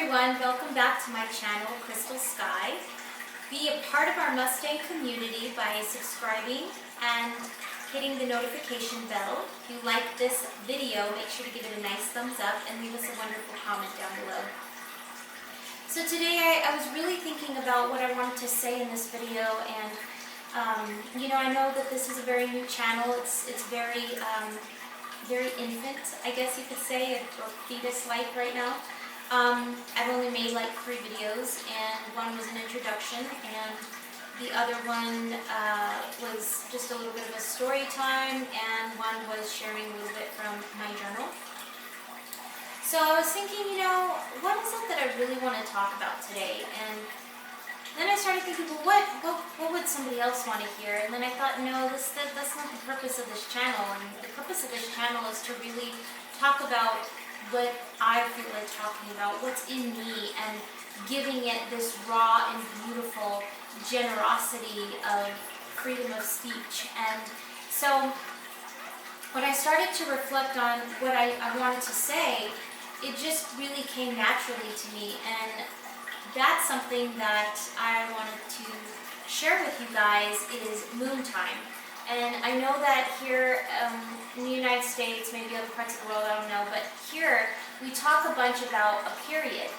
everyone, welcome back to my channel, Crystal Sky. Be a part of our Mustang community by subscribing and hitting the notification bell. If you like this video, make sure to give it a nice thumbs up and leave us a wonderful comment down below. So today I was really thinking about what I wanted to say in this video, and I know that this is a very new channel. It's very infant, I guess you could say, or fetus-like right now. I've only made like 3 videos, and one was an introduction, and the other one was just a little bit of a story time, and one was sharing a little bit from my journal. So I was thinking, what is it that I really want to talk about today? And then I started thinking, well, what would somebody else want to hear? And then I thought, no, that's not the purpose of this channel. And the purpose of this channel is to really talk about what I feel like talking about, what's in me, and giving it this raw and beautiful generosity of freedom of speech. And so when I started to reflect on what I wanted to say, it just really came naturally to me, and that's something that I wanted to share with you guys is moon time. And I know that here in the United States, maybe other parts of the world, I don't know, but here we talk a bunch about a period.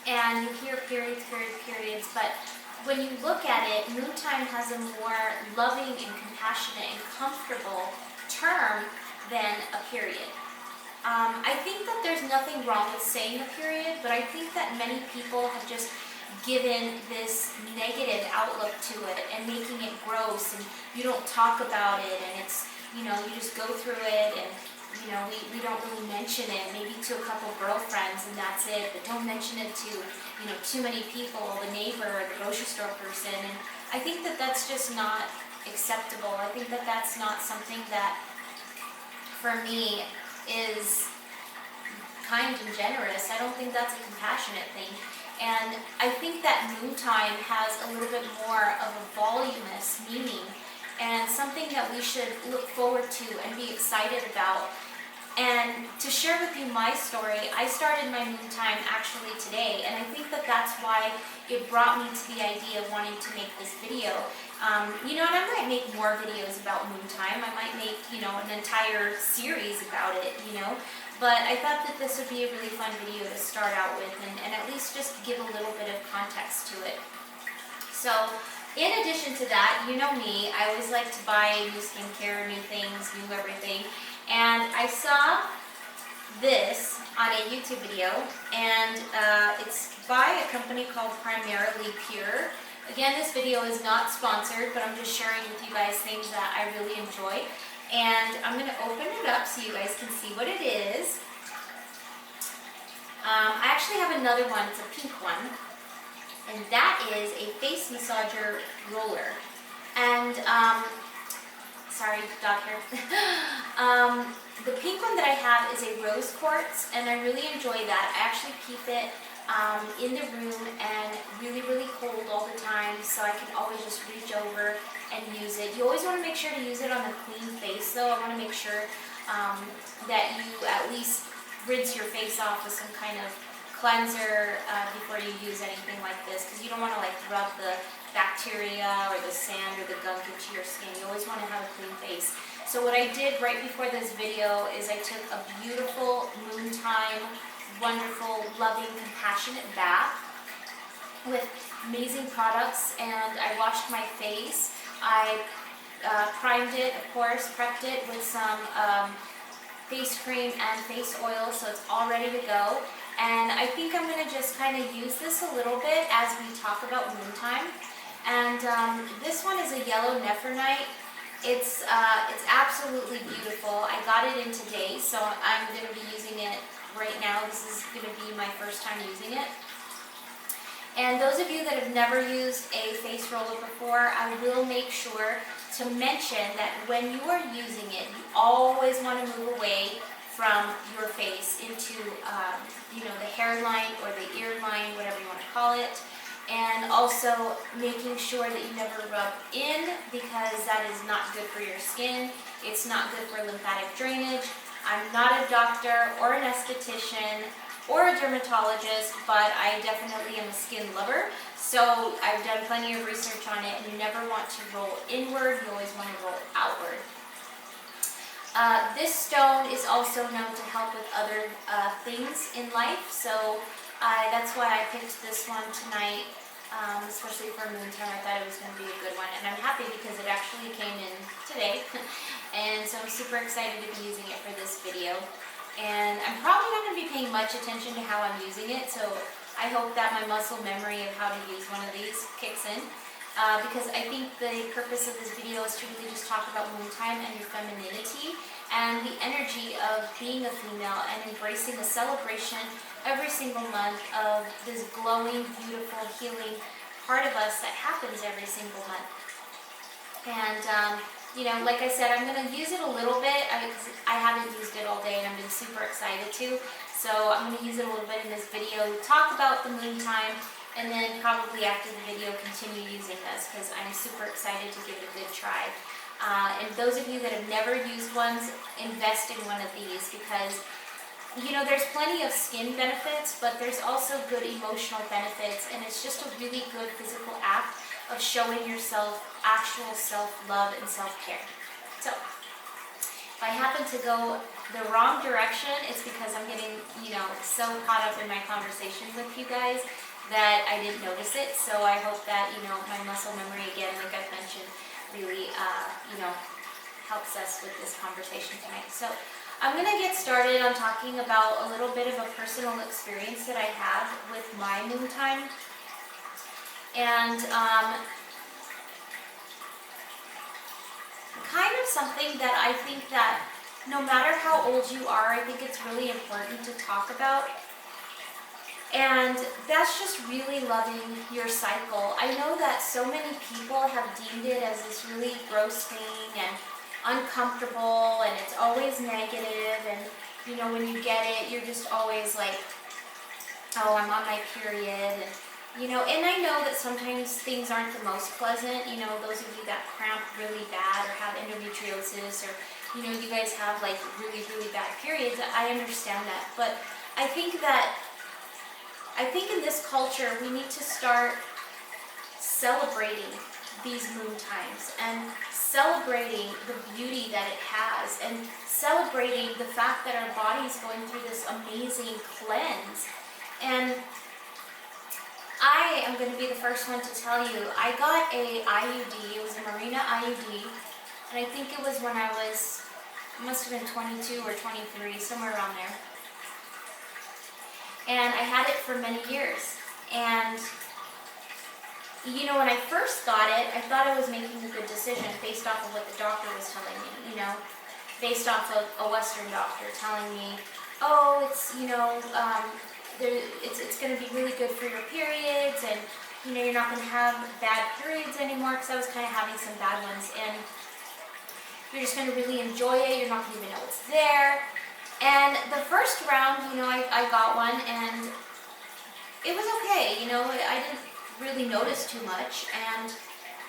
And you hear periods, but when you look at it, moon time has a more loving and compassionate and comfortable term than a period. I think that there's nothing wrong with saying a period, but I think that many people have just given this negative outlook to it and making it gross, and you don't talk about it, and it's, you just go through it, and we don't really mention it, maybe to a couple girlfriends, and that's it, but don't mention it to too many people, the neighbor or the grocery store person. And I think that that's just not acceptable. I think that that's not something that for me is kind and generous. I don't think that's a compassionate thing. And I think that moon time has a little bit more of a voluminous meaning, and something that we should look forward to and be excited about. And to share with you my story, I started my moon time actually today, and I think that that's why it brought me to the idea of wanting to make this video. And I might make more videos about moon time. I might make, an entire series about it, But I thought that this would be a really fun video to start out with, and at least just give a little bit of context to it. So, in addition to that, you know me, I always like to buy new skincare, new things, new everything. And I saw this on a YouTube video, and it's by a company called Primarily Pure. Again, this video is not sponsored, but I'm just sharing with you guys things that I really enjoy. And I'm going to open it up so you guys can see what it is. I actually have another one, it's a pink one. And that is a face massager roller. And, sorry, dog hair. The pink one that I have is a rose quartz, and I really enjoy that. I actually keep it in the room and really cold all the time, so I can always just reach over and use it. You always want to make sure to use it on a clean face, though. I want to make sure that you at least rinse your face off with some kind of cleanser before you use anything like this, because you don't want to rub the bacteria or the sand or the gunk into your skin. You always want to have a clean face. So what I did right before this video is I took a beautiful moon time, wonderful, loving, compassionate bath with amazing products, and I washed my face. I primed it, of course, prepped it with some face cream and face oil, so it's all ready to go. And I think I'm going to just kind of use this a little bit as we talk about moon time. And this one is a yellow nephronite. It's absolutely beautiful. I got it in today, so I'm going to be using it right now. This is going to be my first time using it. And those of you that have never used a face roller before, I will make sure to mention that when you are using it, you always want to move away from your face into, the hairline or the ear line, whatever you want to call it. And also making sure that you never rub in, because that is not good for your skin. It's not good for lymphatic drainage. I'm not a doctor or an esthetician or a dermatologist, but I definitely am a skin lover. So I've done plenty of research on it, and you never want to roll inward, you always want to roll outward. This stone is also known to help with other things in life, so that's why I picked this one tonight, especially for Moontime. I thought it was going to be a good one, and I'm happy because it actually came in today, and so I'm super excited to be using it for this video. And I'm probably not going to be paying much attention to how I'm using it, so I hope that my muscle memory of how to use one of these kicks in. Because I think the purpose of this video is to really just talk about Moontime and your femininity and the energy of being a female and embracing a celebration every single month of this glowing, beautiful, healing part of us that happens every single month. And you know, like I said, I'm going to use it a little bit. I haven't used it all day, and I've been super excited to. So I'm going to use it a little bit in this video, talk about the Moontime, and then probably after the video continue using this because I'm super excited to give it a good try. And those of you that have never used ones, invest in one of these because, you know, there's plenty of skin benefits, but there's also good emotional benefits, and it's just a really good physical act of showing yourself actual self-love and self-care. So, if I happen to go the wrong direction, it's because I'm getting, you know, so caught up in my conversations with you guys that I didn't notice it. So I hope that, you know, my muscle memory, again, like I've mentioned, really, you know, helps us with this conversation tonight. So I'm going to get started on talking about a little bit of a personal experience that I have with my Moontime. And kind of something that I think that no matter how old you are, I think it's really important to talk about. And that's just really loving your cycle. I know that so many people have deemed it as this really gross thing and uncomfortable, and it's always negative, and you know, when you get it, you're just always like, oh, I'm on my period, and you know, and I know that sometimes things aren't the most pleasant. You know, those of you that cramp really bad or have endometriosis, or you know, you guys have like really, really bad periods, I understand that. But I think in this culture, we need to start celebrating these Moontimes and celebrating the beauty that it has and celebrating the fact that our body is going through this amazing cleanse. And I am going to be the first one to tell you, I got a IUD. It was a Marina IUD, and I think it was when I was, it must have been 22 or 23, somewhere around there. And I had it for many years. And you know, when I first got it, I thought I was making a good decision based off of what the doctor was telling me, you know, based off of a Western doctor telling me, oh, it's, you know, it's going to be really good for your periods, and you know, you're not going to have bad periods anymore, because I was kind of having some bad ones, and you're just going to really enjoy it. You're not going to even know it's there. And the first round, you know, I got one, and it was okay. You know, I didn't really notice too much, and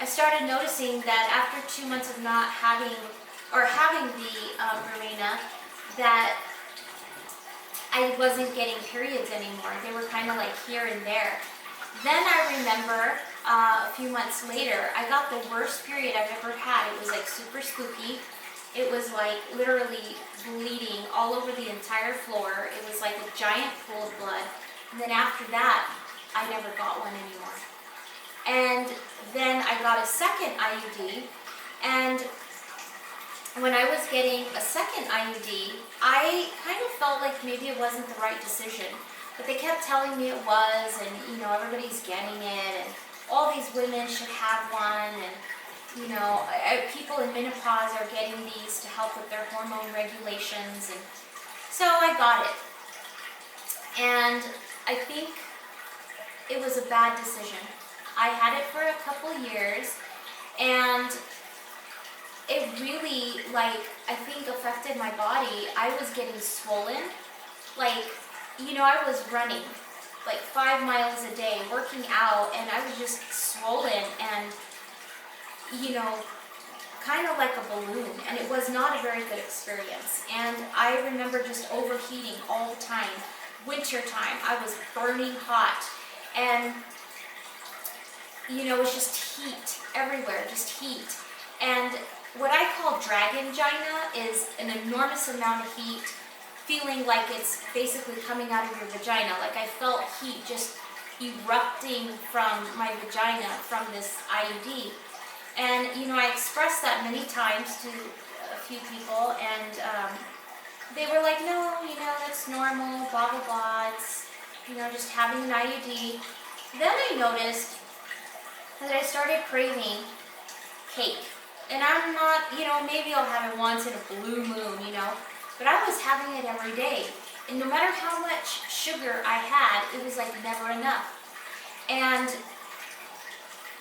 I started noticing that after 2 months of not having, or having the Marina, that I wasn't getting periods anymore. They were kind of like here and there. Then I remember a few months later, I got the worst period I've ever had. It was like super spooky. It was like literally bleeding all over the entire floor. It was like a giant pool of blood. And then after that, I never got one anymore. And then I got a second IUD, and when I was getting a second IUD, I kind of felt like maybe it wasn't the right decision. But they kept telling me it was, and you know, everybody's getting it, and all these women should have one, and you know, people in menopause are getting these to help with their hormone regulations, and so I got it. And I think it was a bad decision. I had it for a couple years, and it really, like, I think affected my body. I was getting swollen. Like, you know, I was running like 5 miles a day, working out, and I was just swollen and, you know, kind of like a balloon, and it was not a very good experience. And I remember just overheating all the time, winter time. I was burning hot, and you know, it was just heat everywhere, just heat. And what I call dragongina is an enormous amount of heat, feeling like it's basically coming out of your vagina. Like I felt heat just erupting from my vagina from this IUD. And you know, I expressed that many times to a few people, and they were like, no, you know, that's normal, blah, blah, blah. It's, you know, just having an IUD. Then I noticed that I started craving cake. And I'm not, you know, maybe I'll have it once in a blue moon, you know, but I was having it every day. And no matter how much sugar I had, it was like never enough. And,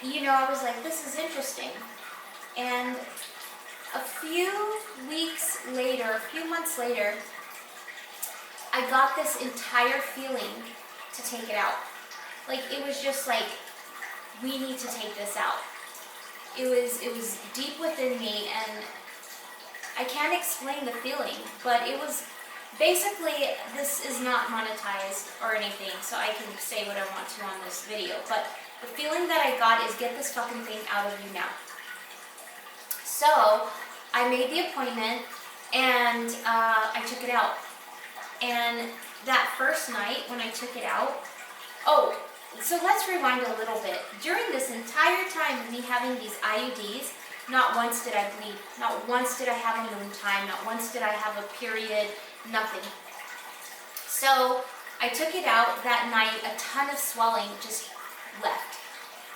you know, I was like, this is interesting. And a few weeks later, a few months later, I got this entire feeling to take it out. Like, it was just like, we need to take this out. It was deep within me, and I can't explain the feeling, but it was basically, this is not monetized or anything, so I can say what I want to on this video, but the feeling that I got is, get this fucking thing out of you now. So I made the appointment, and I took it out. And that first night when I took it out, oh, so let's rewind a little bit. During this entire time of me having these IUDs, not once did I bleed. Not once did I have a moon time. Not once did I have a period. Nothing. So I took it out that night. A ton of swelling just left.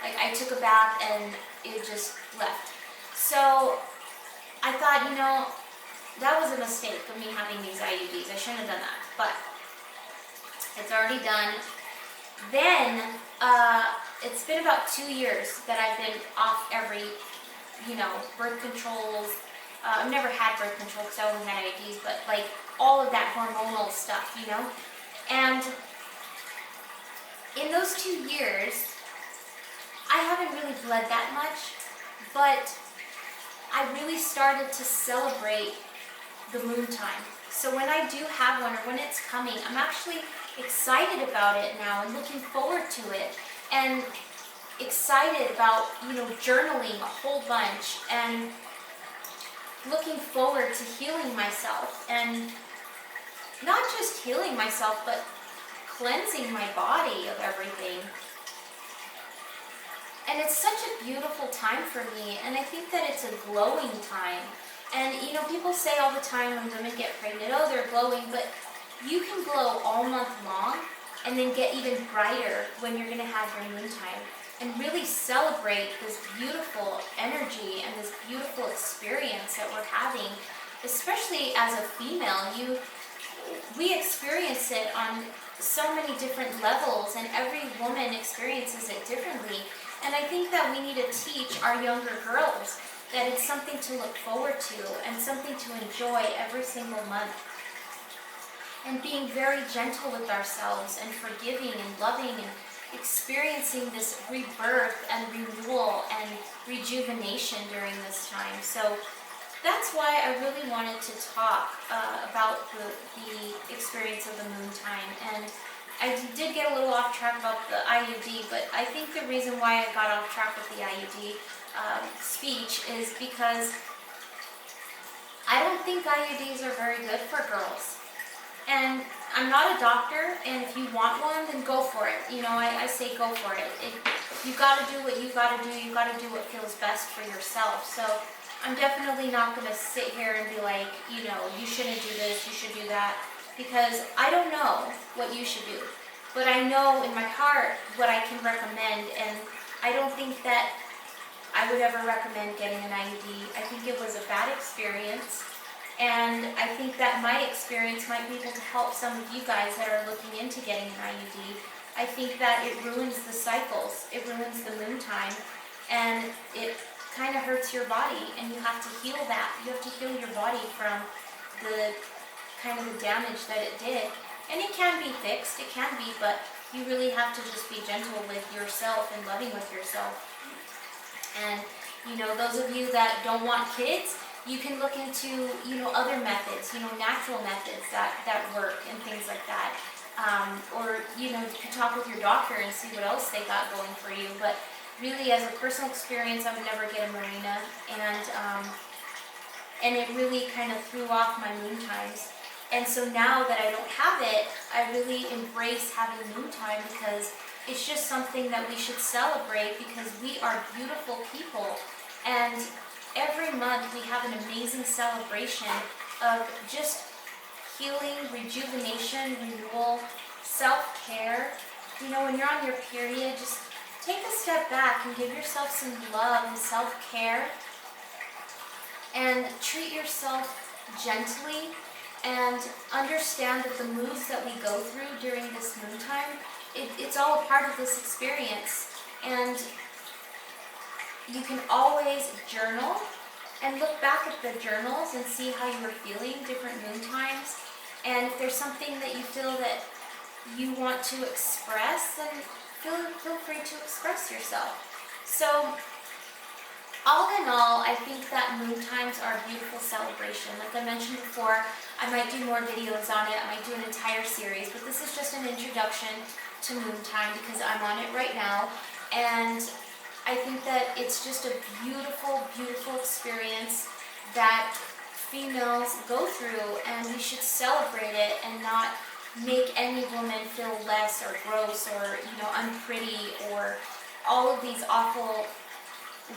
Like, I took a bath and it just left. So I thought, you know, that was a mistake of me having these IUDs. I shouldn't have done that. But it's already done. Then, it's been about 2 years that I've been off every, you know, birth controls. I've never had birth control because I only had IUDs, but like all of that hormonal stuff, you know. And in those 2 years, I haven't really bled that much, but I really started to celebrate the moon time. So when I do have one, or when it's coming, I'm actually excited about it now and looking forward to it, and excited about, you know, journaling a whole bunch and looking forward to healing myself, and not just healing myself, but cleansing my body of everything. And it's such a beautiful time for me, and I think that it's a glowing time. And you know, people say all the time when women get pregnant, oh, they're glowing, but you can glow all month long and then get even brighter when you're going to have your moon time, and really celebrate this beautiful energy and this beautiful experience that we're having, especially as a female. We experience it on so many different levels, and every woman experiences it differently. And I think that we need to teach our younger girls that it's something to look forward to and something to enjoy every single month. And being very gentle with ourselves and forgiving and loving and experiencing this rebirth and renewal and rejuvenation during this time. So that's why I really wanted to talk about the experience of the moon time. And I did get a little off track about the IUD, but I think the reason why I got off track with the IUD speech is because I don't think IUDs are very good for girls. And I'm not a doctor, and if you want one, then go for it. You know, I say go for it. You gotta do what you gotta do. You gotta do what feels best for yourself. So I'm definitely not gonna sit here and be like, you know, you shouldn't do this, you should do that, because I don't know what you should do. But I know in my heart what I can recommend, and I don't think that I would ever recommend getting an IUD. I think it was a bad experience. And I think that my experience might be able to help some of you guys that are looking into getting an IUD. I think that it ruins the cycles, it ruins the moon time, and it kind of hurts your body, and you have to heal that. You have to heal your body from the kind of the damage that it did. And it can be fixed, it can be, but you really have to just be gentle with yourself and loving with yourself. And, you know, those of you that don't want kids, you can look into, you know, other methods, you know, natural methods that work and things like that. or you can talk with your doctor and see what else they got going for you. But really, as a personal experience, I would never get a marina, and it really kind of threw off my moon times. And so now that I don't have it, I really embrace having moon time, because it's just something that we should celebrate, because we are beautiful people. And every month we have an amazing celebration of just healing, rejuvenation, renewal, self-care. When you're on your period, just take a step back and give yourself some love and self-care, and treat yourself gently, and understand that the moods that we go through during this moon time, it's all a part of this experience. And you can always journal and look back at the journals and see how you were feeling different moon times. And if there's something that you feel that you want to express, then feel free to express yourself. So all in all, I think that moon times are a beautiful celebration. Like I mentioned before, I might do more videos on it. I might do an entire series, but this is just an introduction to moon time, because I'm on it right now. And I think that it's just a beautiful, beautiful experience that females go through, and we should celebrate it and not make any woman feel less or gross or unpretty, or all of these awful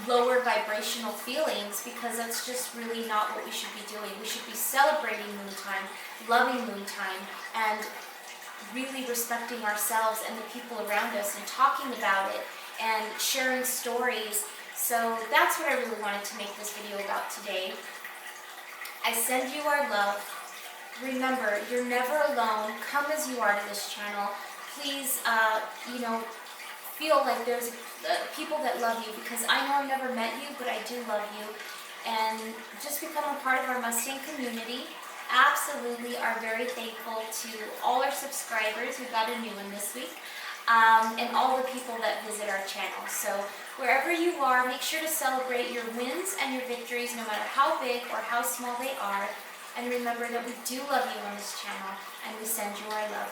lower vibrational feelings, because that's just really not what we should be doing. We should be celebrating moon time, loving moon time, and really respecting ourselves and the people around us, and talking about it and sharing stories. So that's what I really wanted to make this video about today. I send you our love. Remember, you're never alone. Come as you are to this channel. Please, feel like there's people that love you, because I know I've never met you, but I do love you. And just become a part of our Mustang community. Absolutely are very thankful to all our subscribers. We got a new one this week. And all the people that visit our channel. So wherever you are, make sure to celebrate your wins and your victories, no matter how big or how small they are. And remember that we do love you on this channel, and we send you our love.